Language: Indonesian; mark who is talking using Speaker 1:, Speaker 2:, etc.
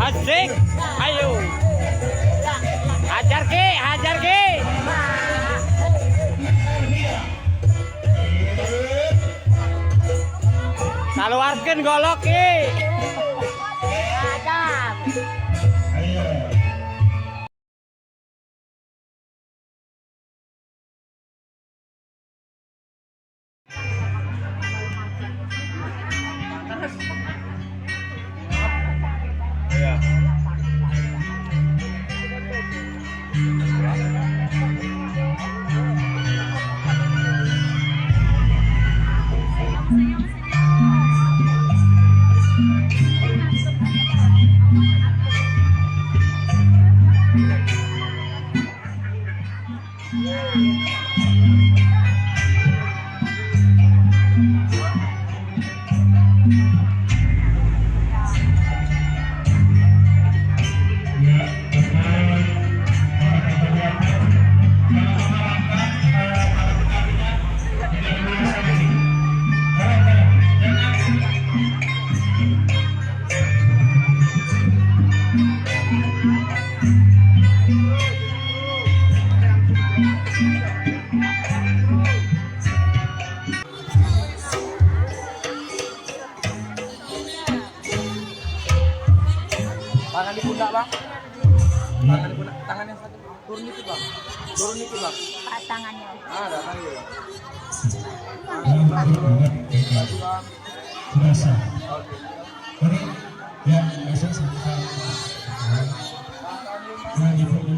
Speaker 1: Asik, ayo. Hajar Ki, hajar Ki. Keluarkan golok Ki.
Speaker 2: Tangan di pundak bang, tangan di pundak, tangan yang satu turun itu bang, turun itu bang.
Speaker 3: Tangannya.
Speaker 2: Ada tangan
Speaker 4: Terasa. Oke. Ya, langsung sampai. Nah, di foto.